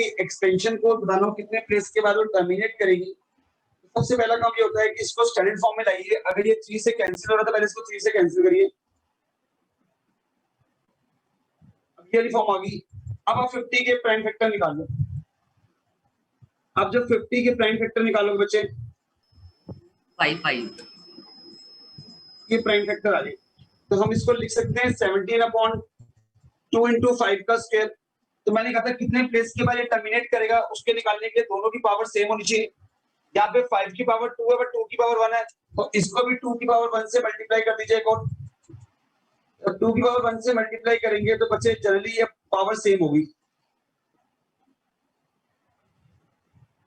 Extension को बताना हो कितने प्लेस के बाद वो टर्मिनेट करेगी, सबसे पहला काम ये होता है कि इसको स्टैंडर्ड फॉर्म में लाइए। अगर ये 3 से कैंसिल हो रहा था, पहले इसको 3 से कैंसिल करिए। अब ये वाली फॉर्म आ गई। अब आप 50 के प्राइम फैक्टर निकाल लो। अब जब 50 के प्राइम फैक्टर निकालोगे बच्चे 5 ये प्राइम फैक्टर आ जाए, तो हम इसको लिख सकते हैं 17/2 × 5 का स्क्वायर। तो मैंने कहा था कितने प्लेस के बाद ये टर्मिनेट करेगा, उसके निकालने के लिए दोनों की पावर सेम होनी चाहिए। यहाँ पे 5 की पावर 2 है बट 2 की पावर 1 है, तो इसको भी 2 की पावर 1 से मल्टीप्लाई कर दीजिए एक और। 2 की पावर 1 से मल्टीप्लाई करेंगे तो बच्चे जनरली ये पावर सेम होगी।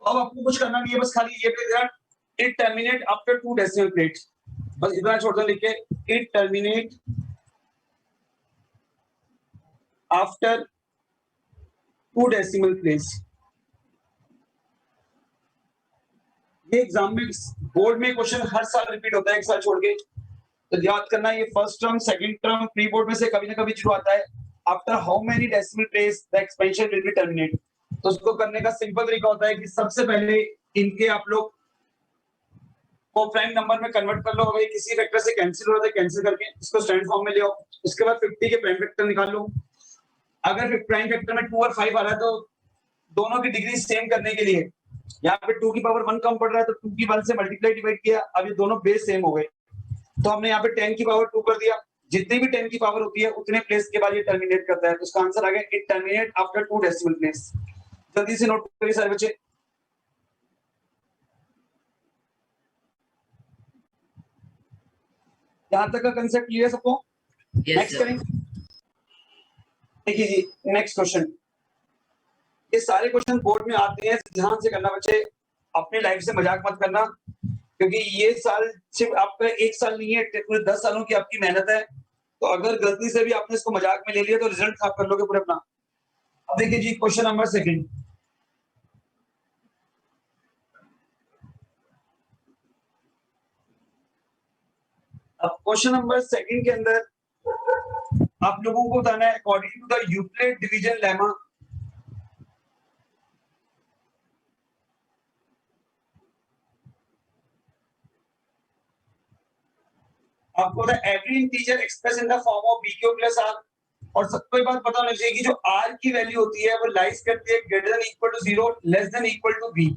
अब आपको कुछ करना नहीं है, बस खाली ये पे ध्यान, it terminate after 2 decimal plate, बस इतना छोड़ दो लिख के, it terminate after 2 decimal place. ये एग्जाम में बोर्ड में क्वेश्चन हर साल रिपीट होता है, एक साल छोड़ के, तो याद करना ये first term second term pre board में से कभी ना कभी शुरू आता है। After how many decimal place the expansion will be terminate. तो उसको करने का सिंपल तरीका होता है कि सबसे पहले इनके आप लोग को प्राइम नंबर में कन्वर्ट कर लो। अगर किसी फैक्टर से कैंसिल हो रहा है कैंसिल करके इसको स्टैंडर्ड फॉर्म में ले आओ। उसके बाद 50 के प्राइम फैक्टर निकाल लो। अगर प्राइम फैक्टर में 2 और 5 आ रहा है तो दोनों की डिग्री सेम करने के लिए यहाँ पे 2 की पावर 1 कम पड़ रहा है तो 2 की 1 से मल्टीप्लाई डिवाइड किया, अब ये दोनों बेस सेम हो गए, तो हमने यहाँ पे 10 की पावर 2 कर दिया। जितनी भी 10 की पावर होती है उतने प्लेस के बाद ये टर्मिनेट करता है, तो उसका आंसर आ गया it terminate after 2 decimal place. जल्दी से नोट करिए सारे बच्चे। यहां तक का कंसेप्ट क्लियर सबको? नेक्स्ट करेंगे। देखिए जी नेक्स्ट क्वेश्चन, ये सारे क्वेश्चन बोर्ड में आते हैं, ध्यान से करना बच्चे, अपनी लाइफ से मजाक मत करना, क्योंकि ये साल सिर्फ आपका 1 साल नहीं है, पूरे 10 सालों की आपकी मेहनत है। तो अगर गलती से भी आपने इसको मजाक में ले लिया तो रिजल्ट खराब कर लोगे पूरे अपना। अब देखिए जी क्वेश्चन नंबर 2। अब क्वेश्चन नंबर 2 के अंदर आप लोगों को बताना है according to the Euclid division lemma, आपको every integer express in the form of bq plus r, और सबको ये बात पता होनी चाहिए कि जो r की वैल्यू होती है वो लाइज करती है greater than equal to 0 less than equal to b।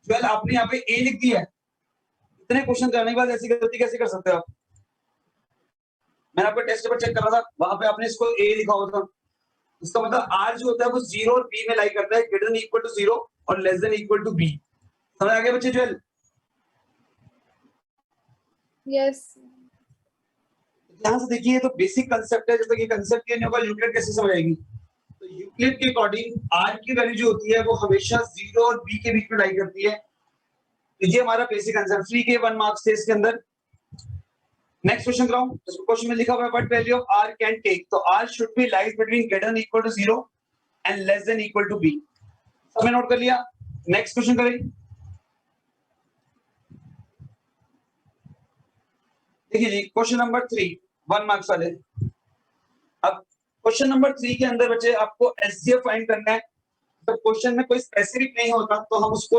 Well आपने यहाँ पे a लिख दिया है, इतने क्वेश्चन करने के बाद ऐसी गलती कैसे कर सकते हो आप? मैंने आपका टेस्ट पेपर चेक कर रहा था, वहां पे आपने इसको a लिखा हुआ था, इसका मतलब r जो होता है वो 0 और b में लाई करता है, ग्रेटर देन इक्वल टू 0 और less than equal to b। समझ आ गया बच्चे ज्वेल? यस। यहाँ से देखिए तो बेसिक कंसेप्ट है, जब तक ये कंसेप्ट क्लियर नहीं होगा यूक्लिड कैसे समझ आएगी? तो यूक्लिड के अकॉर्डिंग r की वैल्यू जो होती है वो हमेशा 0 और b के बीच में लाई करती है। तो ये हमारा बेसिक आंसर, फ्री के 1 मार्क्स थे इसके अंदर। नेक्स्ट क्वेश्चन कराऊं, तो क्वेश्चन में लिखा हुआ है what value of r can take, तो r should be lies between greater than equal to 0 and less than equal to b। सबने नोट कर लिया? नेक्स्ट क्वेश्चन करें। देखिए जी क्वेश्चन नंबर 3 1 मार्क्स वाले। अब क्वेश्चन नंबर 3 के अंदर बच्चे आपको एचसीएफ फाइंड करना है। जब क्वेश्चन में कोई स्पेसिफिक नहीं होता तो हम उसको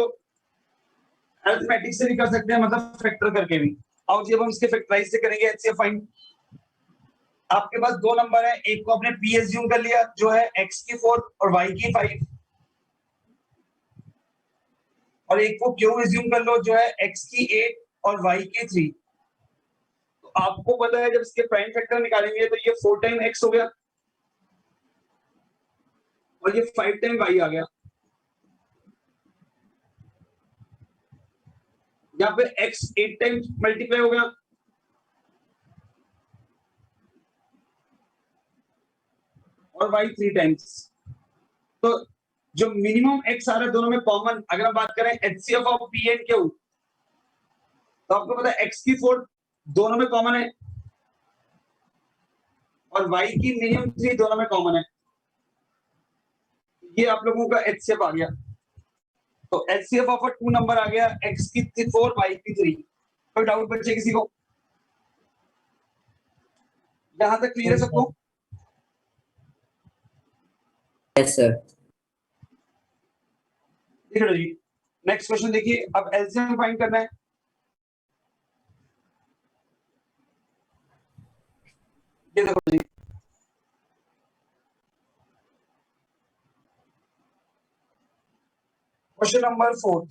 अरिथमेटिक से भी कर सकते हैं, मतलब फैक्टर करके भी। और जब हम इसके फैक्टराइज से करेंगे एचसीएफ फाइंड, आपके पास 2 नंबर है, एक को आपने p एज्यूम कर लिया जो है x की 4 और y की 5, और एक को q एज्यूम कर लो जो है x की 8 और y की 3। तो आपको पता है जब इसके प्राइम फैक्टर निकालेंगे तो ये 4 टाइम x हो गया और ये 5 टाइम y आ गया। यहाँ पे x 8 टाइम्स मल्टीप्लाई हो गया और y 3 टाइम्स। तो जो मिनिमम x आ रहा है दोनों में कॉमन, अगर हम बात करें HCF of p and q, तो आपको पता है x की 4 दोनों में कॉमन है और y की मिनिमम 3 दोनों में कॉमन है। ये आप लोगों का HCF आ गया। तो HCF ऑफ 2 नंबर आ गया, x की 4 y की 3। कोई डाउट बच्चे किसी को? यहां तक क्लियर है सबको? Yes sir. देखिए जी, नेक्स्ट क्वेश्चन देखिए, अब एलसीएम फाइंड करना है। ये देखो जी, क्वेश्चन नंबर 4।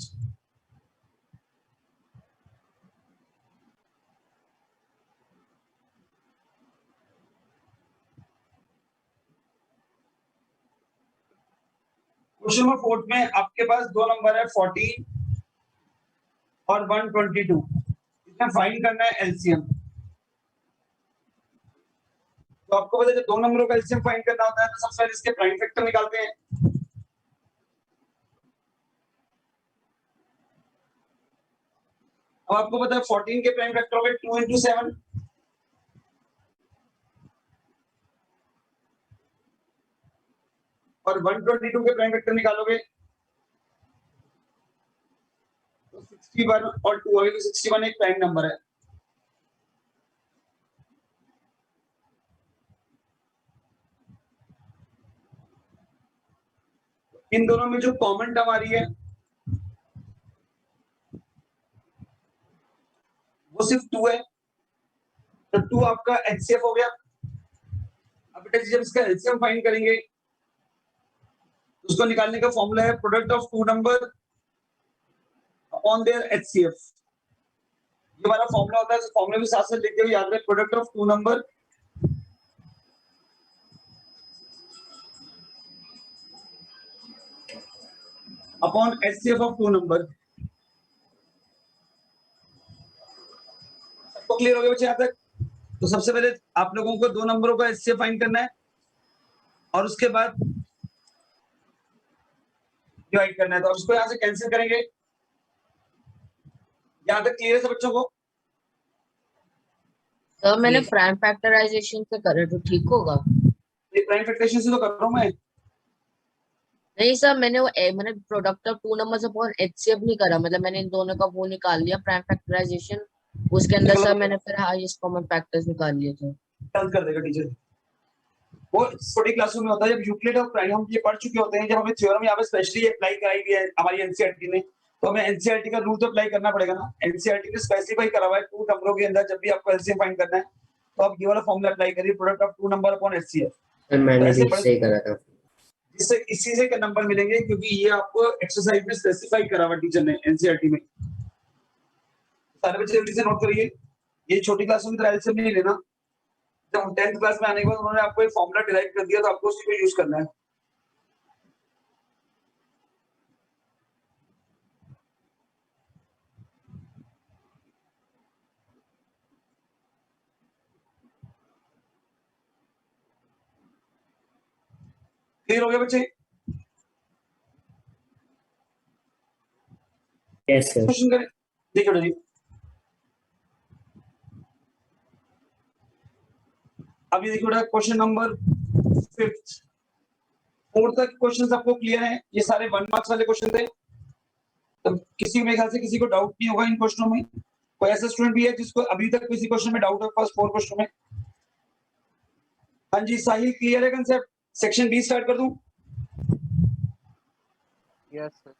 क्वेश्चन नंबर 4 में आपके पास दो नंबर है 14 और 122। इसमें फाइंड करना है एलसीएम। तो आपको पता है जब दो नंबरों का एलसीएम फाइंड करना होता है तो सबसे पहले इसके प्राइम फैक्टर निकालते हैं। अब आपको पता है 14 के प्राइम फैक्टर हो गए 2 into 7, और 122 के प्राइम फैक्टर निकालोगे तो 61 और 2 आगे, तो 61 एक प्राइम नंबर है। इन दोनों में जो कॉमन टर्म आ रही है वो सिर्फ 2 है, तो 2 आपका एचसीएफ हो गया। अब बेटा जब इसका एलसीएम फाइंड करेंगे उसको निकालने का फॉर्मूला है product of two number upon their HCF. ये वाला फॉर्मूला होता है, तो फॉर्मूले भी साथ साथ लिखते हुए याद रखें, product of two number upon HCF of two number. सबको क्लियर हो गया बच्चे यहाँ तक? तो सबसे पहले आप लोगों को दो नंबरों का एचसीएफ फाइंड करना है और उसके बाद डिवाइड करना है, तो उसको यहाँ से कैंसिल करेंगे। यहाँ तक क्लियर है सब बच्चों को? तो मैंने प्राइम फैक्टराइजेशन से करे तो ठीक होगा? ये प्राइम फैक्टराइजेशन से तो कर रहा हूं मैं। नहीं सर, मैंने product of two numbers upon HCF नहीं करा, मतलब मैंने इन दोनों का वो निकाल लिया प्राइम फैक्टराइजेशन, उसके अंदर सर मैंने फिर हाईएस्ट कॉमन फैक्टर्स निकाल लिए थे। हेल्प कर देगा टीचर। वो छोटी क्लासों में होता है, जब यूक्लिड और प्राइम हम ये पढ़ चुके होते हैं, जब हमें थ्योरम यहाँ पे स्पेशली अप्लाई कराई गई है हमारी एनसीईआरटी ने, तो हमें एनसीईआरटी का रूल तो अप्लाई करना पड़ेगा ना। एनसीईआरटी ने स्पेसिफाई करा हुआ है टू नंबरों के अंदर जब भी आपको एलसीएम फाइंड करना है तो आप ये वाला फॉर्मूला अप्लाई करिए, product of two number upon HCF. मैंने भी इससे ही करा था, जिससे इसी से नंबर मिलेंगे, क्योंकि ये आपको एक्सरसाइज में स्पेसिफाई करा हुआ टीचर ने एनसीईआरटी में। सारे बच्चे जल्दी से नोट करिए, ये छोटी क्लासों में तो एलसीएम नहीं लेना। जब 10th क्लास में आने के बाद उन्होंने आपको एक फॉर्मूला डिराइव कर दिया तो आपको उसी को यूज करना है। क्लियर हो गया बच्चे? Yes sir. क्वेश्चन करें, देखिए जी, अभी देखिए क्वेश्चन नंबर 5th 4 तक क्वेश्चंस आपको क्लियर हैं? ये सारे 1 मार्क्स वाले क्वेश्चन थे, तो किसी मेरे ख्याल से किसी को डाउट नहीं होगा इन क्वेश्चनों में। कोई ऐसा स्टूडेंट भी है जिसको अभी तक किसी क्वेश्चन में डाउट है फर्स्ट 4 क्वेश्चन में? हाँ जी साहिल, क्लियर है कांसेप्ट? सेक्शन बी स्टार्ट कर दूं? Yes sir.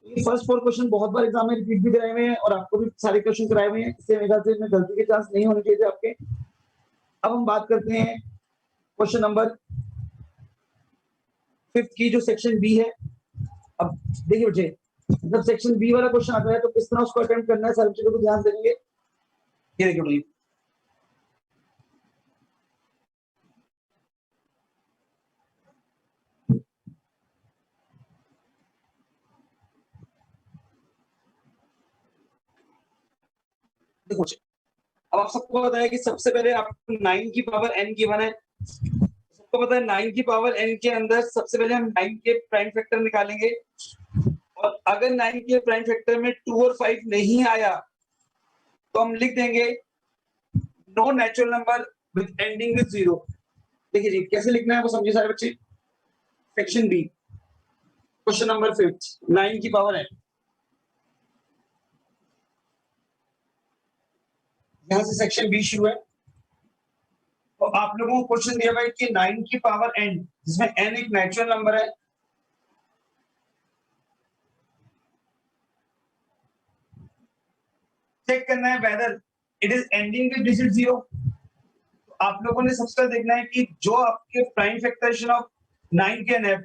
ये फर्स्ट 4 क्वेश्चन बहुत बार एग्जाम में रिपीट भी कराए हुए हैं और आपको भी सारे क्वेश्चन कराए हुए हैं, इससे मेरे ख्याल से इसमें गलती के चांस नहीं होने चाहिए आपके। अब हम बात करते हैं क्वेश्चन नंबर 5 की, जो सेक्शन बी है। अब देखिए बच्चे, जब सेक्शन बी वाला क्वेश्चन आता है तो किस तरह उसको अटेम्प्ट करना है, सारे बच्चों को ध्यान देंगे। ये देखिए भाई, देखो अब आप सबको पता है कि सबसे पहले आपको 9 की पावर n गिवन है। सबको पता है 9 की पावर n के अंदर सबसे पहले हम 9 के प्राइम फैक्टर निकालेंगे, और अगर 9 के प्राइम फैक्टर में 2 और 5 नहीं आया तो हम लिख देंगे no natural number with ending with 0। देखिए जी कैसे लिखना है वो समझिए सारे बच्चे। सेक्शन बी क्वेश्चन नंबर 5, 9 की पावर n, यहां से सेक्शन बी शुरू है। तो आप लोगों को क्वेश्चन दिया हुआ है कि 9 की पावर n, जिसमें n एक नेचुरल नंबर है, चेक करना है whether it is ending with digit 0। आप लोगों ने सबसे पहले देखना है कि जो आपके प्राइम फैक्टराइजेशन ऑफ 9 के एनएफ,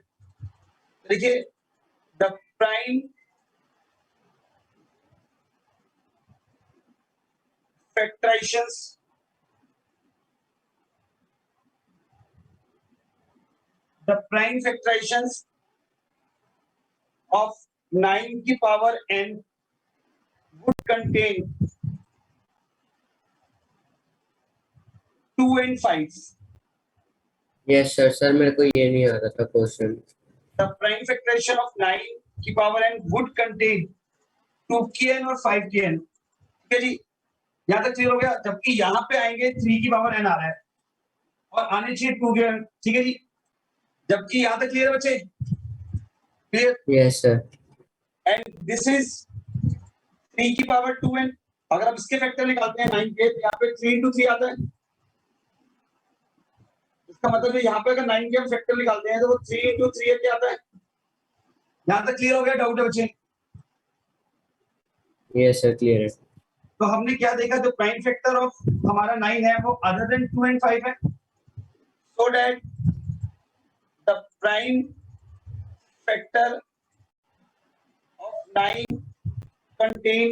देखिए द प्राइम फैक्टराइजेशंस of 9 की power n would contain 2 and 5. Yes sir, sir मेरे को ये नहीं आ रहा था question. The prime factorization of 9 की पावर n would contain 2 की n और 5 की n। ठीक है जी, यहाँ तक क्लियर हो गया। जबकि यहाँ पे आएंगे 3 की पावर n आ रहा है और आने चाहिए 2 की n। ठीक है जी, जबकि यहाँ तक क्लियर है बच्चे? Clear? Yes sir. And this is 3 की पावर 2n। अगर आप इसके फैक्टर निकालते हैं 9 के, तो यहाँ पे 3 into 3 आता है। इसका मतलब है यहाँ पे अगर 9 के हम फैक्टर निकालते हैं तो वो 3 into 3 क्या आता है? यहाँ तक क्लियर हो गया? डाउट है बच्चे? यस सर, क्लियर है। तो हमने क्या देखा, जो प्राइम फैक्टर ऑफ हमारा 9 है वो अदर देन 2 and 5 है, so that the prime factor of 9 contain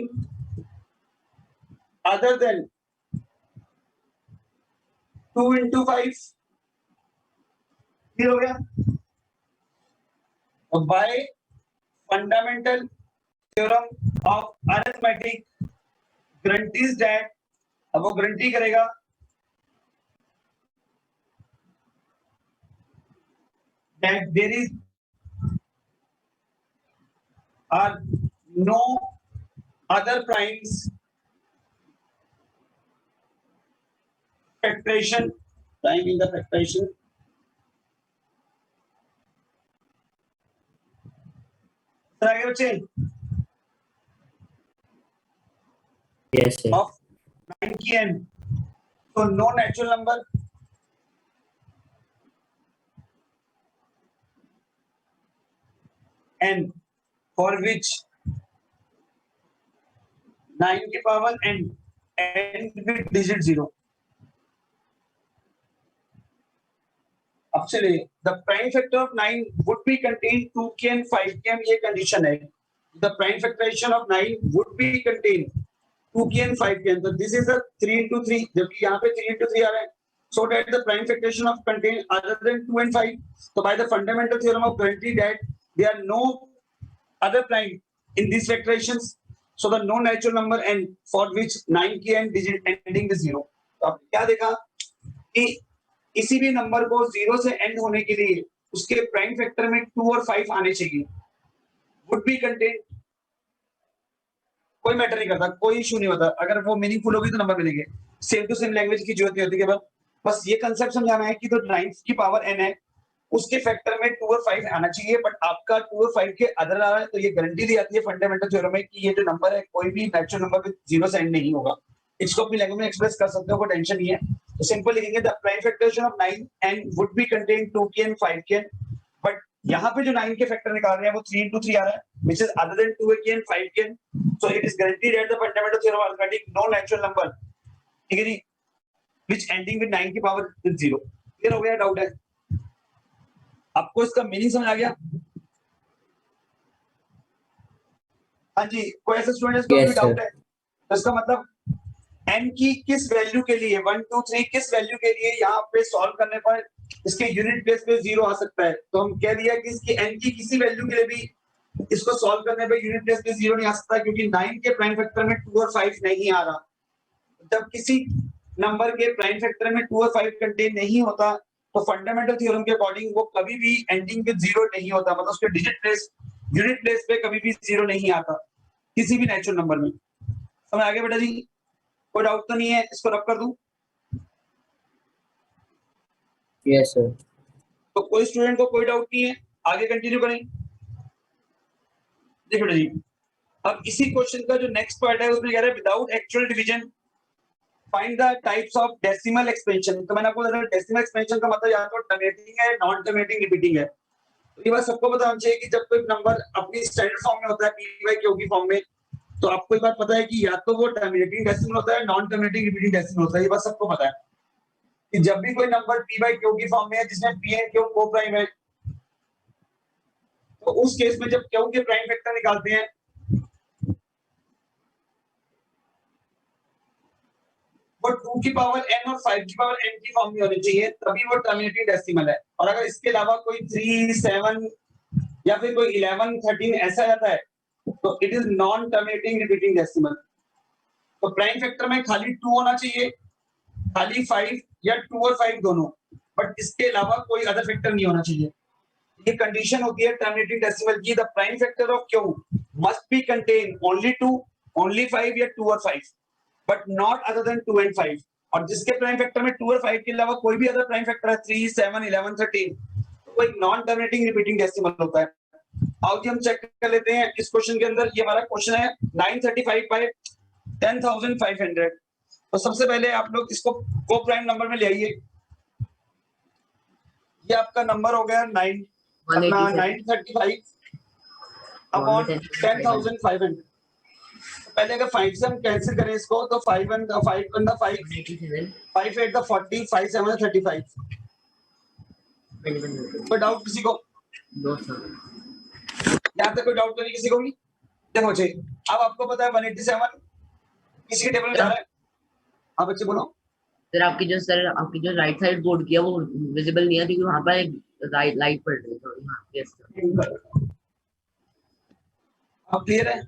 other than 2 into 5। Clear हो गया? by fundamental theorem of arithmetic guarantees that, अब वो गारंटी करेगा that there is are no other primes factorization, prime in the factorization आगे बच्चे yes sir. of 9 की n, so no natural number n for which 9 की power n end with digit 0। अब चलिए, the prime factor of 9 would be contained 2 k and 5 k, ये condition है। the prime factorization of 9 would be contained 2 k and 5 k, तो this is a 3 into 3, जबकि यहाँ पे 3 into 3 आ रहा है, so that the prime factorization of contain other than 2 and 5, so by the fundamental theorem of guarantee that there are no other prime in these factorizations, so the no natural number n for which 9 की n digit ending with 0। तो अब क्या देखा कि किसी भी number को 0 से एंड होने के लिए उसके प्राइम फैक्टर में 2 और 5 आने चाहिए। वुड बी कंटेन, कोई मैटर नहीं करता, कोई इशू नहीं होता, अगर वो मीनिंगफुल होगी तो नंबर मिलेंगे। सेम टू सेम लैंग्वेज की जरूरत नहीं होती केवल, बस ये कंसेप्ट समझाना है कि तो 9 की पावर n है उसके फैक्टर में 2 और 5 आना चाहिए, बट आपका 2 और 5 के अदर आ रहा है, तो ये गारंटी दी जाती है फंडामेंटल थ्योरम में कि ये जो नंबर है कोई भी नेचुरल नंबर विद 0 से एंड नहीं होगा। इसको अपनी लैंग्वेज में एक्सप्रेस कर सकते हो, कोई टेंशन नहीं है। तो सिंपल लिखेंगे the prime factorization of 9 n would be contain 2 k and 5 k, but यहाँ पे जो 9 के फैक्टर निकाल रहे हैं वो 3 into 3 आ रहा है, which is other than 2 k and 5 k, so it is guaranteed that the fundamental theorem of arithmetic no natural number, ठीक है जी, which ending with 9 की पावर with 0। क्लियर हो गया? डाउट है आपको? इसका मीनिंग समझ आ गया? हाँ जी, कोई ऐसा स्टूडेंट जिसको Yes, डाउट sir. है? तो इसका मतलब n की किस वैल्यू के लिए 1 2 3 किस वैल्यू के लिए यहाँ पे सॉल्व करने पर इसके यूनिट प्लेस पे 0 आ सकता है, तो हम कह दिया कि इसकी n की किसी वैल्यू के लिए भी इसको सॉल्व करने पे यूनिट प्लेस पे 0 नहीं आ सकता, क्योंकि 9 के प्राइम फैक्टर में 2 और 5 नहीं आ रहा। जब किसी नंबर के प्राइम फैक्टर में 2 और 5 कंटेन नहीं होता तो फंडामेंटल थ्योरम के अकॉर्डिंग वो कभी भी एंडिंग विद 0 नहीं होता, मतलब उसके डिजिट प्लेस यूनिट प्लेस पे कभी भी 0 नहीं आता किसी भी नेचुरल नंबर में। समझ आ गया बेटा जी? कोई डाउट तो नहीं है? इसको रब कर दूं? Yes sir. तो कोई स्टूडेंट को कोई डाउट नहीं है, आगे कंटिन्यू करें। देखो बेटा जी, अब इसी क्वेश्चन का जो नेक्स्ट पार्ट है उसमें कह रहा है without actual division find the types of decimal expansion. तो मैंने आपको बताया डेसिमल एक्सपेंशन का मतलब या तो टर्मिनेटिंग है, नॉन टर्मिनेटिंग, रिपीटिंग है। तो ये बात सबको पता होना चाहिए कि जब कोई नंबर अपनी स्टैंडर्ड फॉर्म में होता है, पी बाई क्यू की फॉर्म में, तो आपको ये बात पता है कि या तो वो टर्मिनेटिंग डेसिमल होता है, नॉन टर्मिनेटिंग रिपीटिंग डेसिमल होता है, ये बात सबको पता है कि जब भी कोई नंबर p बाई q की फॉर्म में है जिसमें p एंड q को प्राइम है, तो उस केस में जब q के प्राइम फैक्टर निकालते हैं वो 2 की पावर n और 5 की पावर n की फॉर्म में होनी चाहिए, तभी वो टर्मिनेटिंग डेसिमल है। और अगर इसके अलावा कोई 3, 7 या फिर कोई 11, 13 ऐसा आता है तो it is non terminating repeating decimal. तो प्राइम फैक्टर में खाली 2 होना चाहिए, खाली 5 या 2 और 5 दोनों, बट इसके अलावा कोई अदर फैक्टर नहीं होना चाहिए। ये कंडीशन होती है टर्मिनेटिंग डेसिमल की, the prime factor of q must be contain only 2, only 5 या 2 और 5, but not other than 2 and 5। और जिसके प्राइम फैक्टर में 2 और 5 के अलावा कोई भी अदर प्राइम फैक्टर है 3, 7, 11, 13, तो वो एक नॉन टर्मिनेटिंग रिपीटिंग डेसिमल होता है। आओ जी हम चेक कर लेते हैं इस क्वेश्चन के अंदर। ये हमारा क्वेश्चन है 935 बाय 10,500। तो सबसे पहले आप लोग इसको को प्राइम नंबर में ले आइए। ये आपका नंबर हो गया 935 अपॉन 10,500। पहले अगर 5 से हम कैंसिल करें इसको तो 5 1 5 1 5 5 8 40 5 7 35। कोई डाउट किसी को? यहाँ तक कोई डाउट तो नहीं किसी को भी? देखो जी अब आपको पता है 187 किसके टेबल में जा रहा है? हाँ बच्चे बोलो। सर आपकी जो राइट साइड बोर्ड किया वो विजिबल नहीं है क्योंकि वहां पर एक लाइट पड़ रही है थोड़ी। हाँ यस सर। अब क्लियर है?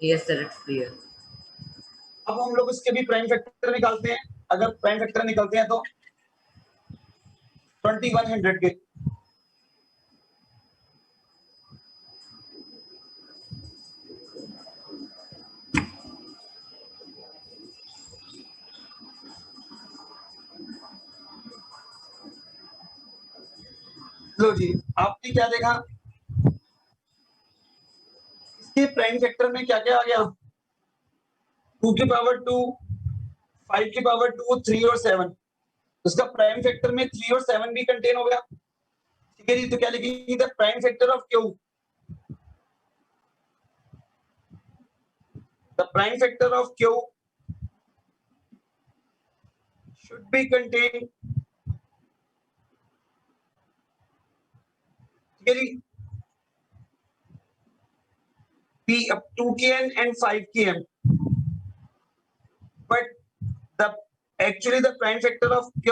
Yes sir it's clear. अब हम लोग इसके भी प्राइम फैक्टर निकालते हैं। अगर प्राइम फैक्टर निकलते हैं तो 2100 के लो जी आपने क्या देखा इसके प्राइम फैक्टर में क्या क्या आ गया? 2 की पावर 2, 5 की पावर 2, 3 और 7। उसका प्राइम फैक्टर में 3 और 7 भी कंटेन हो गया। ठीक है जी तो क्या लिखेंगे? The prime factor of q, the prime factor of q should be contained, ठीक है जी, p up 2kn and 5kn, but the actually the prime factor of q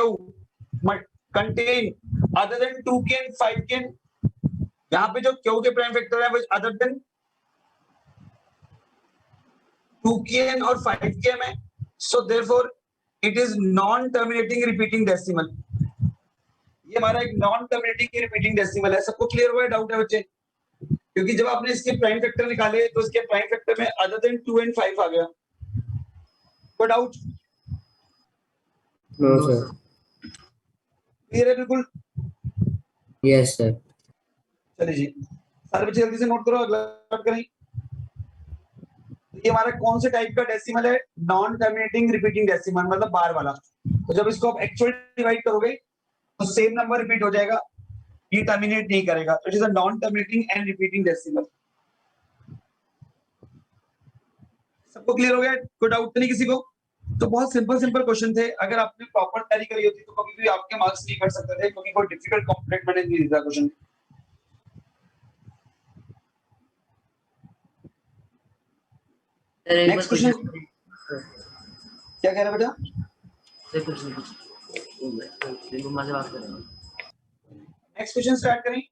must contain other than 2kn 5kn। यहाँ पे जो q के prime factor है वो other than 2kn और 5kn है, so therefore it is non terminating repeating decimal। ये हमारा एक नॉन टर्मिनेटिंग रिपीटिंग डेसिमल है। सबको क्लियर हुआ है? डाउट है बच्चे? क्योंकि जब आपने इसके प्राइम फैक्टर निकाले तो इसके प्राइम फैक्टर में अदर देन 2 एंड 5 आ गया। कोई डाउट? No sir. क्लियर है बिल्कुल? Yes sir. चलिए जी सारे बच्चे जल्दी से नोट करो, अगला नोट करें। ये हमारा कौन से टाइप का डेसिमल है? नॉन टर्मिनेटिंग रिपीटिंग डेसिमल, मतलब बार वाला। तो जब इसको आप एक्चुअल डिवाइड करोगे तो सेम नंबर रिपीट हो जाएगा, ये टर्मिनेट नहीं करेगा। It is a non terminating and repeating decimal. सबको क्लियर हो गया? कोई डाउट नहीं किसी को? तो बहुत सिंपल क्वेश्चन थे। अगर आपने प्रॉपर तैयारी करी होती तो कभी भी आपके मार्क्स नहीं कट सकते थे, क्योंकि कोई डिफिकल्ट कॉम्प्लेक्स मैंने नहीं दिया क्वेश्चन। नेक्स्ट क्वेश्चन क्या कह रहा है बेटा? नेक्स्ट क्वेश्चन स्टार्ट करें।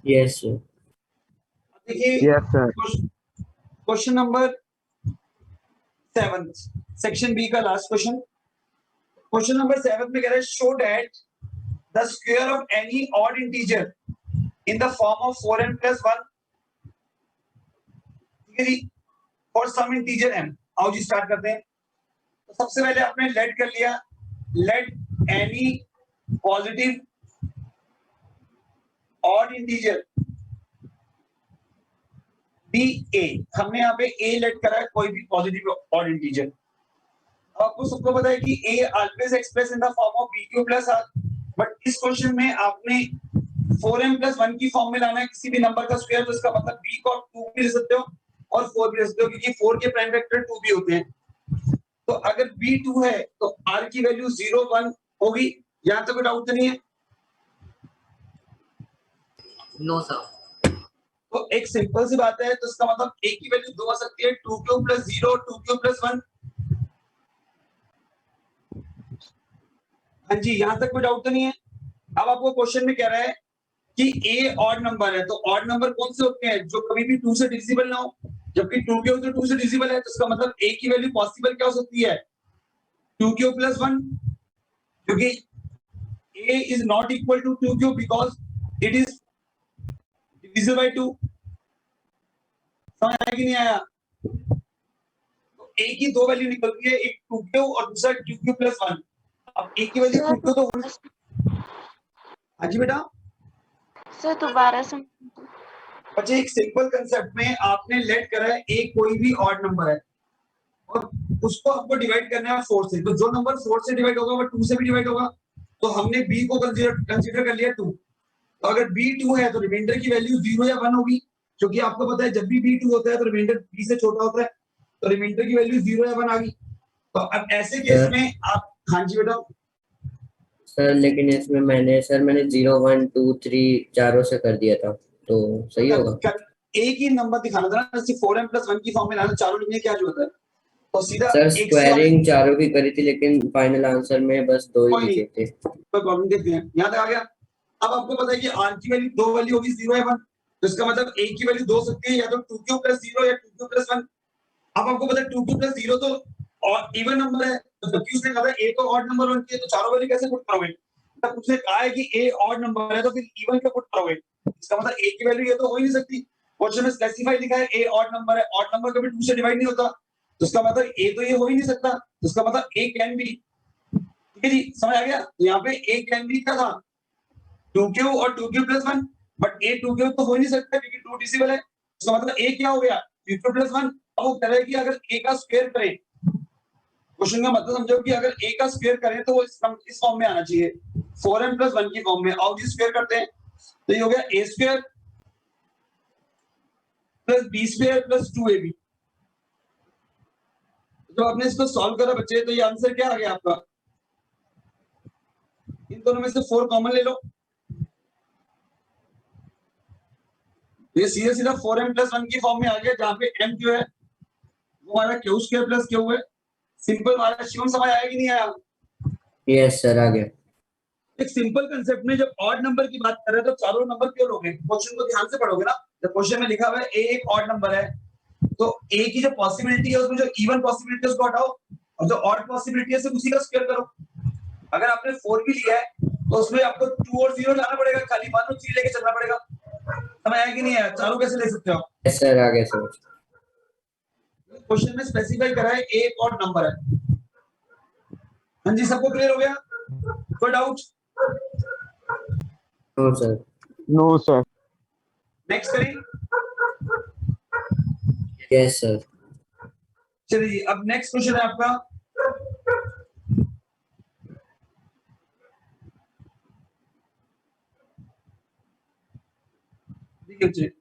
Yes sir. देखिए yes sir. Question number 7 section B का लास्ट क्वेश्चन। क्वेश्चन नंबर 7 में कह रहा है show that the square of any odd integer in the form of 4n + 1, ठीक है जी, फॉर सम इंटीजर m। आओ जी स्टार्ट करते हैं। तो सबसे पहले आपने लेट कर लिया, let any positive odd integer be A. हमने यहाँ पे a लेट करा है, कोई भी पॉजिटिव ऑड इंटीजर। आपको सबको पता है कि a always express in the form of bq + r, but इस क्वेश्चन में आपने 4m प्लस 1 की फॉर्म में लाना है किसी भी नंबर का स्क्वायर, तो इसका मतलब b को आप 2 भी ले सकते हो और 4 भी ले सकते हो, क्योंकि 4 के प्राइम वेक्टर 2 भी होते हैं। तो अगर b 2 है तो r की वैल्यू 0 1 होगी। यहां तक कोई डाउट तो नहीं है? No sir. तो एक सिंपल सी बात है, तो इसका मतलब a की वैल्यू 2 हो सकती है, 2 क्यूब प्लस 0, 2 क्यूब प्लस 1। हाँ जी, यहां तक कोई डाउट तो नहीं है? अब आपको क्वेश्चन में कह रहा है कि a ऑड नंबर है, तो ऑड नंबर कौन से होते हैं? जो कभी भी 2 से डिविजिबल ना हो, जबकि 2 क्यूब तो 2 से डिविजिबल है, तो इसका मतलब a की वैल्यू पॉसिबल क्या हो सकती है? 2 क्यूब प्लस 1, क्योंकि a is not equal to 2 cube because it is divisible by 2। समझ आया कि नहीं आया? तो a की दो वैल्यू निकलती है, एक 2 क्यूब और दूसरा 2 क्यूब प्लस 1। अब a की वैल्यू 2 क्यूब तो हाँ जी बेटा। सर दोबारा से। अच्छा, एक सिंपल कंसेप्ट में आपने लेट करा है a कोई भी ऑड नंबर है और उसको आपको डिवाइड करना है 4 से, तो जो नंबर 4 से डिवाइड होगा वो 2 से भी डिवाइड होगा। तो हमने b को कंसीडर कर लिया 2। तो अगर b 2 है तो रिमाइंडर की वैल्यू 0 या 1 होगी, क्योंकि आपको पता है जब भी b 2 होता है तो रिमाइंडर b से छोटा होता है, तो रिमाइंडर की वैल्यू 0 या 1 आ गई। तो अब ऐसे केस में आप, हाँ जी बेटा। सर लेकिन इसमें मैंने 0 1 2 3 चारों से कर दिया था, तो सही होगा? एक ही नंबर दिखाना था ना, जैसे 4m प्लस 1 की फॉर्म में लाना, चारों लिखने की क्या जरूरत है? तो सीधा सर एक से स्क्वायरिंग चारों की करी थी, लेकिन फाइनल आंसर में बस 2 ही कोई नहीं, लिखे थे। कोई प्रॉब्लम देखते हैं, यहाँ तक आ गया। अब आपको पता है कि r की वैल्यू दो वैल्यू होगी 0 या 1, तो इसका मतलब a की वैल्यू 2 हो सकती है, या तो 2 क्यूब प्लस 0 या 2 क्यूब प्लस 1। अब आपको पता है 2 क्यूब प्लस 0 तो और इवन नंबर है, तो जबकि उसने कहा था a तो ऑड नंबर होनी चाहिए, तो चारों वैल्यू कैसे पुट करोगे? तब उसने कहा है कि a ऑड नंबर है, तो फिर इवन क्यों पुट करोगे? इसका मतलब a की वैल्यू ये तो हो ही नहीं सकती। क्वेश्चन में स्पेसिफाई लिखा है a ऑड नंबर है, ऑड नंबर कभी 2 से डिवाइड नहीं होता, तो इसका मतलब a तो ये हो ही नहीं सकता, तो इसका मतलब a कैन बी। ठीक है जी, समझ आ गया? तो यहाँ पे a कैन बी क्या था? 2 क्यूब और 2 cube plus 1, but a 2 cube तो हो ही नहीं सकता क्योंकि 2 डिविजिबल है, इसका मतलब a क्या हो गया? 2 क्यूब प्लस 1। अब वो कह रहा है कि अगर a का स्क्वायर करें, क्वेश्चन का मतलब समझो कि अगर a का स्क्वायर करें तो वो इस फॉर्म में आना चाहिए, 4m प्लस 1 की फॉर्म में। और जी स्क्वायर करते हैं तो ये हो गया a square plus b square plus 2ab। जब आपने इसको सॉल्व करा बच्चे, तो ये आंसर क्या आ गया आपका? इन दोनों में से 4 कॉमन ले लो, ये सीधा सीधा 4m प्लस 1 की फॉर्म में आ गया, जहां पे m जो है वो हमारा क्यू स्क्वायर प्लस क्यू है। सिंपल वाला शिवम, समझ आया कि नहीं आया? यस सर, आ गया। एक सिंपल कंसेप्ट में जब ऑड नंबर की बात कर रहे हैं तो चारों नंबर क्यों लोगे? क्वेश्चन को ध्यान से पढ़ोगे ना, जब क्वेश्चन में लिखा हुआ है a एक ऑड नंबर है, तो a की जो पॉसिबिलिटी है उसमें जो इवन पॉसिबिलिटी है उसको हटाओ और जो ऑड पॉसिबिलिटी है सिर्फ उसी का स्क्वायर करो। अगर आपने 4 भी लिया है तो उसमें आपको 2 और 0 लाना पड़ेगा, खाली 1 और 3 लेके चलना पड़ेगा। समझ आया कि नहीं आया? चारों कैसे ले सकते हो? यस सर, आ गया सर। क्वेश्चन में स्पेसिफाई करा है a एक ऑड नंबर है। हाँ जी, सबको क्लियर हो गया? कोई doubt? No sir. No sir. Next करें? Yes sir. चलिए, अब नेक्स्ट क्वेश्चन है आपका, देखिए बच्चे,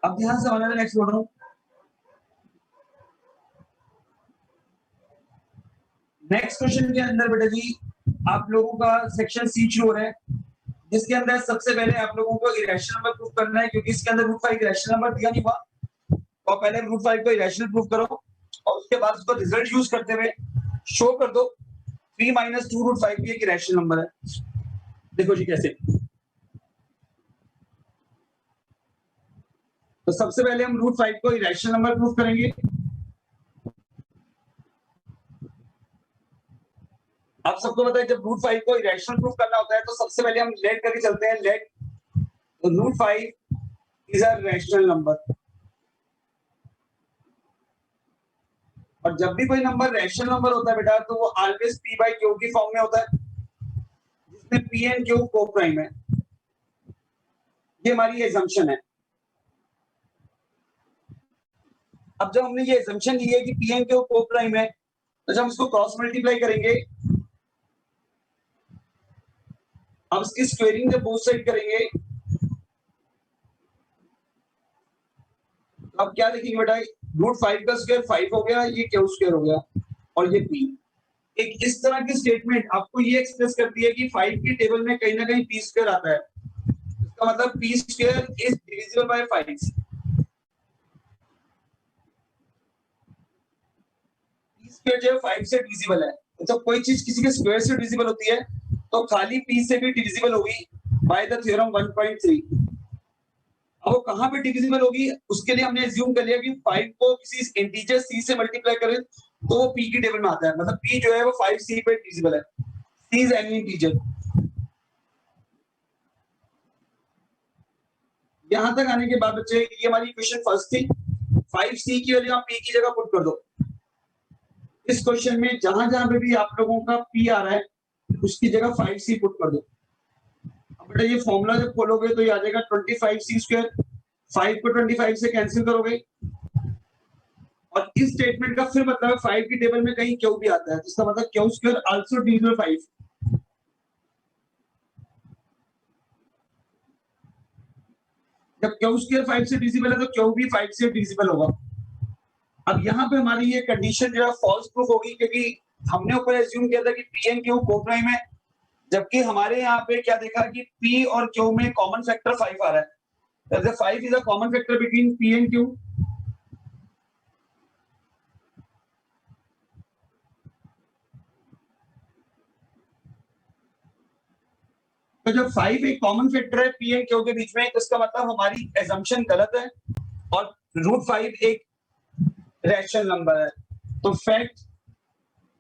अब ध्यान से होने नेक्स्ट बोल रहा हूं। नेक्स्ट क्वेश्चन के अंदर बेटा जी आप लोगों का सेक्शन सी शुरू हो रहा है, जिसके अंदर सबसे पहले आप लोगों को इरेशनल नंबर प्रूफ करना है, क्योंकि इसके अंदर रूट 5 इरेशनल नंबर दिया नहीं हुआ। तो पहले रूट 5 को इरेशनल प्रूफ करो और उसके बाद उसको रिजल्ट यूज करते हुए शो कर दो 3 माइनस 2 रूट 5 भी एक इरेशनल नंबर है। देखो जी कैसे। तो सबसे पहले हम रूट 5 को इरेशनल नंबर प्रूफ करेंगे। आप सबको पता है जब रूट 5 को इरेशनल प्रूफ करना होता है तो सबसे पहले हम लेट करके चलते हैं, let root 5 is a rational number. और जब भी कोई नंबर रैशनल नंबर होता है बेटा तो वो ऑलवेज p बाई क्यू की फॉर्म में होता है, जिसमें p एंड q को प्राइम है। ये हमारी एजम्पशन है। अब जब हमने ये एजम्पशन ली है कि p एंड q को प्राइम है, तो जब हम इसको क्रॉस मल्टीप्लाई करेंगे, अब इसकी स्क्वेयरिंग जब बोथ साइड करेंगे, अब क्या लिखेंगे बेटा, √5 का स्क्वायर 5 हो गया, ये क्यू स्क्वायर हो गया, और ये p। एक इस तरह की स्टेटमेंट आपको ये एक्सप्रेस करती है कि 5 की टेबल में कहीं ना कहीं p स्क्वायर आता है, इसका मतलब p square is divisible by 5। p square जो है 5 से डिविजिबल है, तो जब कोई चीज किसी के स्क्वायर से डिविजिबल होती है तो खाली p से भी डिविजिबल होगी बाय द थ्योरम 1.3। अब वो कहां पे डिविजिबल होगी, उसके लिए हमने अज्यूम कर लिया कि 5 को किसी इंटीजर c से मल्टीप्लाई करें तो वो p की टेबल में आता है, मतलब p जो है वो 5c पे डिविजिबल है, c इज एनी इंटीजर। यहां तक आने के बाद बच्चे ये हमारी इक्वेशन फर्स्ट थी, 5c की वैल्यू आप p की जगह पुट कर दो। इस क्वेश्चन में जहां जहां पे भी आप लोगों का p आ रहा है उसकी जगह 5c पुट कर दो। बेटा ये फॉर्मूला जब खोलोगे तो ये आ जाएगा 25c स्क्वायर, 5 को 25 से कैंसिल करोगे, और इस स्टेटमेंट का फिर मतलब 5 की टेबल में कहीं क्यू भी आता है, तो इसका मतलब क्यू स्क्वायर आल्सो डिविजिबल 5। जब क्यू स्क्वायर 5 से डिविजिबल है तो क्यू भी 5 से डिविजिबल होगा। अब यहाँ पे हमारी ये कंडीशन जो है फॉल्स प्रूफ होगी, क्योंकि हमने ऊपर एज्यूम किया था कि पी एंड क्यू कोप्राइम है, जबकि हमारे यहाँ पे क्या देखा कि P और Q में कॉमन फैक्टर 5 आ रहा है, 5 is a common factor between P and Q। तो जब 5 एक कॉमन फैक्टर है P एंड Q के बीच में, तो इसका मतलब हमारी एजम्पशन गलत है और √5 एक रैशनल नंबर है। तो fact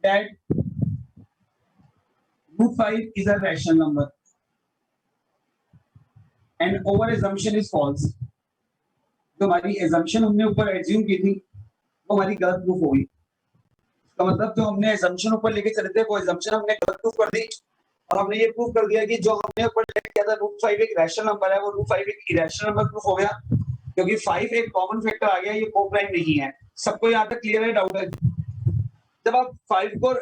that √5 is a rational number and our assumption is false। जो हमारी assumption हमने ऊपर assume की थी वो हमारी गलत प्रूफ हो गई। इसका मतलब जो हमने assumption ऊपर लेके चले थे वो assumption हमने गलत प्रूफ कर दी, और हमने ये प्रूफ कर दिया कि जो हमने ऊपर लेके किया था √5 एक रैशनल नंबर है, वो √5 एक इरेशनल नंबर प्रूफ हो गया, क्योंकि 5 एक कॉमन फैक्टर आ गया, ये कोप्राइम नहीं है। सबको यहाँ तक क्लियर है, डाउट है? जब आप 5 को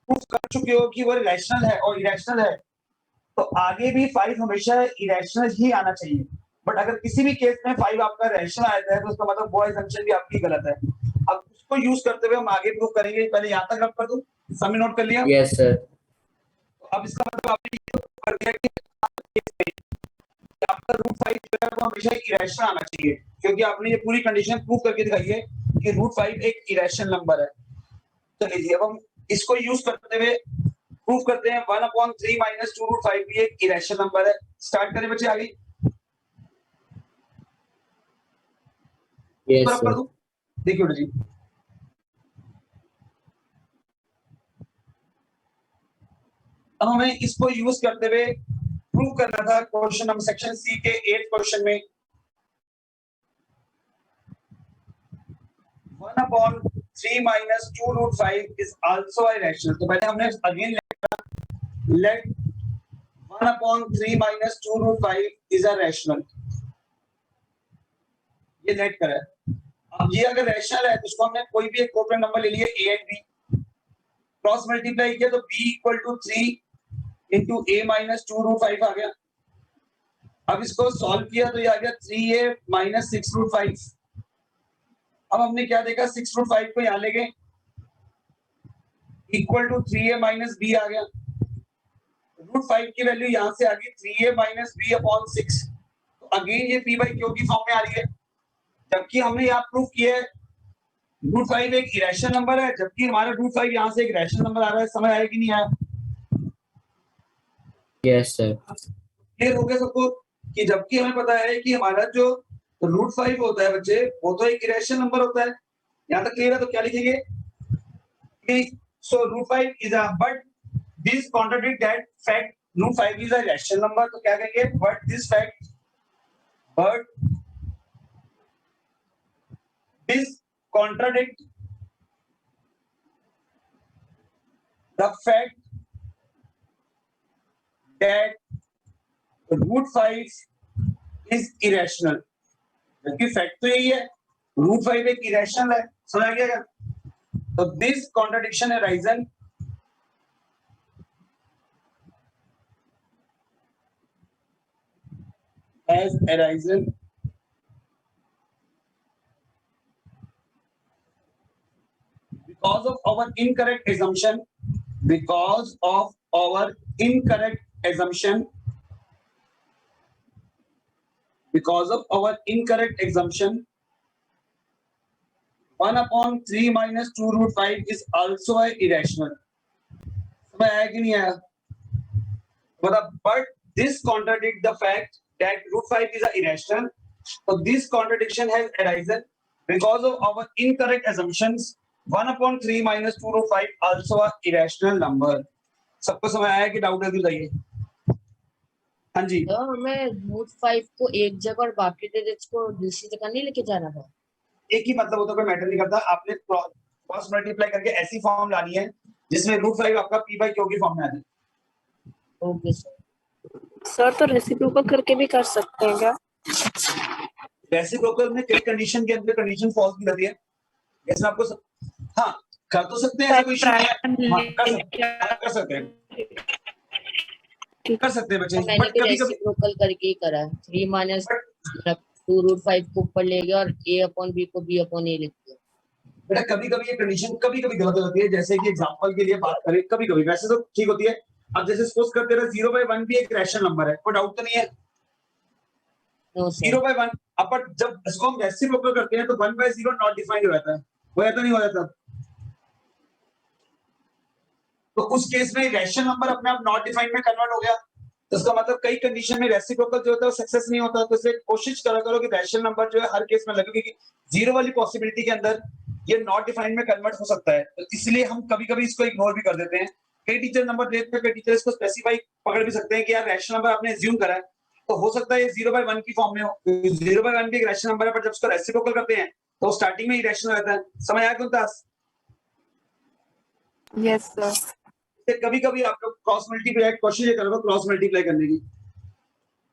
प्रूफ कर चुके हो कि वो रैशनल है और इरेशनल है, तो आगे भी 5 हमेशा इरेशनल ही आना चाहिए। बट अगर किसी भी केस में 5 आपका रैशनल आता है तो उसका मतलब वो असम्पशन भी आपकी गलत है। अब उसको यूज करते हुए हम आगे प्रूफ करेंगे, पहले यहाँ तक रख कर दूं, सबने नोट कर लिया? Yes sir. अब इसका मतलब आपने ये प्रूफ कर दिया कि आपका √5 जो है वो हमेशा इरेशनल आना चाहिए, क्योंकि आपने ये पूरी कंडीशन प्रूफ करके दिखाई है कि √5 एक इरेशनल नंबर है। तो लीजिए अब हम इसको यूज करते हुए प्रूफ करते हैं 1/3 - 2√5 भी एक इरेशनल नंबर है। स्टार्ट करें बच्चे आगे? Yes sir. देखिए बेटा जी, अब हमें इसको यूज करते हुए प्रूव करना था क्वेश्चन नंबर सेक्शन सी के 8th क्वेश्चन में 1/3 - 2√5 is also irrational। तो पहले हमने again let 1/3 - 2√5 is a rational, ये लेट करा है। अब ये अगर रैशनल है तो उसको हमने कोई भी एक कोप्राइम नंबर ले लिया a and b, cross multiply किया तो b = 3 * a - 2√5 आ गया। अब इसको सॉल्व किया तो ये आ गया 3a - 6√5। अब हमने क्या देखा, 6√5 को यहाँ ले गए, इक्वल टू 3a - b आ गया। √5 की वैल्यू यहाँ से आ गई 3a - b/6। तो अगेन ये p/q की फॉर्म में आ रही है, जबकि हमने यहाँ प्रूफ किया है √5 एक इरेशनल नंबर है, जबकि हमारा √5 यहाँ से एक रैशनल नंबर आ रहा है। समझ आया कि नहीं आया? Yes sir. क्लियर हो गया सबको कि जबकि हमें पता है कि हमारा जो √5 होता है बच्चे, वो तो एक इरेशनल नंबर होता है। यहाँ तक क्लियर है? तो क्या लिखेंगे कि so √5 is a, but this contradict that fact √5 is a rational number। तो क्या कहेंगे, but this contradict the fact that √5 is irrational। क्योंकि फैक्ट तो यही है, √5 एक इरेशनल है। समझ आ गया? So this contradiction arisen has arisen because of our incorrect assumption, because of our incorrect assumption, because of our incorrect assumption, 1 upon 3 minus 2 root 5 is also a irrational. समझ आया कि नहीं आया? मतलब but this contradict the fact that root 5 is a irrational. So this contradiction has arisen because of our incorrect assumptions. 1 upon 3 minus 2 root 5 also a irrational number. सबको समझ आया कि डाउट है तो बताइए. हाँ जी. तो हमें रूट 5 को एक जगह और बाकी डिजिट्स को दूसरी जगह नहीं लेके जाना था. एक ही मतलब होता है, कोई मैटर नहीं करता. आपने क्रॉस मल्टीप्लाई करके ऐसी फॉर्म लानी है जिसमें रूट 5 आपका p by q की फॉर्म में आ जाए. Okay sir. सर तो रेसिप्रोकल करके भी कर सकते हैं क्या? रेसिप्रोकल में कई कंडीशन के अंदर कंडीशन फॉल्स भी रहती है. जैसे आपको हाँ कर तो सकते हैं, ऐसा कोई इशू नहीं है. हाँ, कर सकते हैं बच्चे. मैंने बट भी कभी कभी रेसिप्रोकल करके ही करा है. 3 माइनस 2 रूट 5 को ऊपर ले गया और a अपॉन b को b अपॉन a लिख दिया. बेटा कभी कभी ये कंडीशन कभी कभी गलत हो जाती है. जैसे कि एग्जांपल के लिए बात करें, कभी कभी वैसे तो ठीक होती है. अब जैसे सपोज करते हैं 0/1 भी एक रैशनल नंबर है, कोई डाउट तो नहीं है. No sir. 0/1 अब जब इसको हम रेसिप्रोकल करते हैं तो 1/0 नॉट डिफाइंड हो जाता है. हो जाता नहीं हो जाता? तो उस केस में रैशनल नंबर अपने आप नॉट डिफाइंड में कन्वर्ट हो गया. तो इसका मतलब कई कंडीशन में रेसिप्रोकल जो होता है वो सक्सेस नहीं होता. तो इसलिए कोशिश करा करो कि रैशनल नंबर जो है हर केस में लगे, क्योंकि जीरो वाली पॉसिबिलिटी के अंदर ये नॉट डिफाइंड में कन्वर्ट हो सकता है. तो इसलिए हम कभी कभी इसको इग्नोर भी कर देते हैं. कई टीचर नंबर देते हैं, कई टीचर इसको स्पेसिफाई पकड़ भी सकते हैं कि यार रैशनल नंबर आपने एज्यूम करा है तो हो सकता है ये 0/1 की फॉर्म में हो. 0/1 भी एक रैशनल नंबर है, पर जब उसको रेसिप्रोकल करते हैं तो स्टार्टिंग में ही रैशनल रहता है. समझ आया कुंतास? Yes sir. कभी कभी आप लोग क्रॉस मल्टीप्लाई कोशिश करोगे क्रॉस मल्टीप्लाई करने की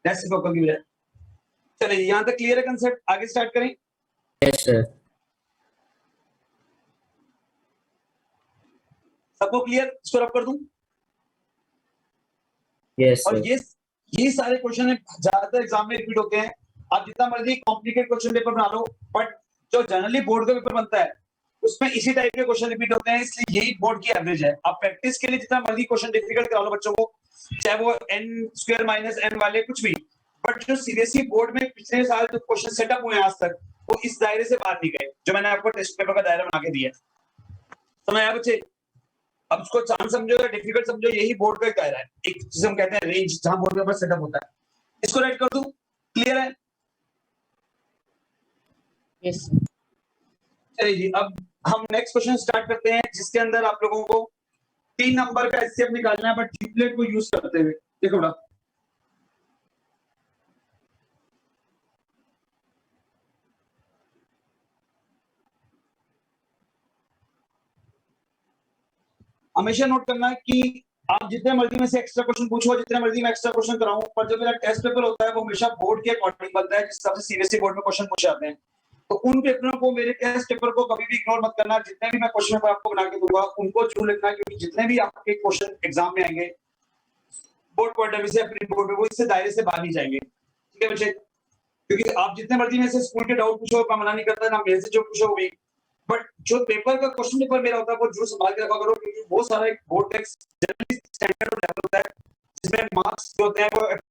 रेसिप्रोकल की बजाय. चलिए यहाँ तक क्लियर है कंसेप्ट. आगे स्टार्ट करें. Yes sir. सबको क्लियर? इसको रब कर दूं. यस और सर. ये सारे क्वेश्चन ज्यादातर एग्जाम में रिपीट होते हैं. आप जितना मर्जी कॉम्प्लिकेटेड क्वेश्चन पेपर बना लो, बट जो जनरली बोर्ड का पेपर बनता है उसमें इसी टाइप के क्वेश्चन रिपीट होते हैं. इसलिए यही बोर्ड की एवरेज है. आप प्रैक्टिस के लिए जितना मर्जी क्वेश्चन डिफिकल्ट करा लो बच्चों को, चाहे वो n² - n वाले कुछ भी, बट जो सीरियसली बोर्ड में पिछले साल जो क्वेश्चन सेटअप हुए आज तक वो इस दायरे से बाहर नहीं गए जो मैंने आपको टेस्ट पेपर का दायरा बना के दिया. समझ आया बच्चे? अब उसको चांस समझो या डिफिकल्ट समझो, यही बोर्ड का एक दायरा है. एक जिसे हम कहते हैं रेंज, जहां बोर्ड पेपर सेटअप होता है. इसको राइट कर दूं. क्लियर है? यस. चलिए जी, अब हम नेक्स्ट क्वेश्चन स्टार्ट करते हैं जिसके अंदर आप लोगों को 3 नंबर का एचसीएफ निकालना है, बट ट्रिपलेट को यूज करते हुए. देखो बड़ा हमेशा नोट करना है कि आप जितने मर्जी में से एक्स्ट्रा क्वेश्चन पूछो, जितने मर्जी में एक्स्ट्रा क्वेश्चन कराऊं, पर जो मेरा टेस्ट पेपर होता है वो हमेशा बोर्ड के अकॉर्डिंग बनता है. जिस हिसाब से सीबीएसई बोर्ड में क्वेश्चन पूछे जाते हैं तो उन पेपरों को, मेरे टेस्ट पेपर को कभी भी इग्नोर मत करना. जितने भी मैं क्वेश्चन पेपर आपको बना के दूंगा उनको जरूर लिखना, क्योंकि जितने भी आपके क्वेश्चन एग्जाम में आएंगे बोर्ड पॉइंट ऑफ व्यू से, अपने बोर्ड में, वो इससे दायरे से बाहर नहीं जाएंगे. ठीक है बच्चे? क्योंकि आप जितने मर्जी में से स्कूल के डाउट पूछो, मैं मना नहीं करता, ना मेरे से जो पूछो वो भी, बट जो पेपर का क्वेश्चन पेपर मेरा होता है वो जरूर संभाल के रखा करो, क्योंकि वो सारा एक बोर्ड का जनरली स्टैंडर्ड लेवल होता है जिसमें मार्क्स जो होते हैं वो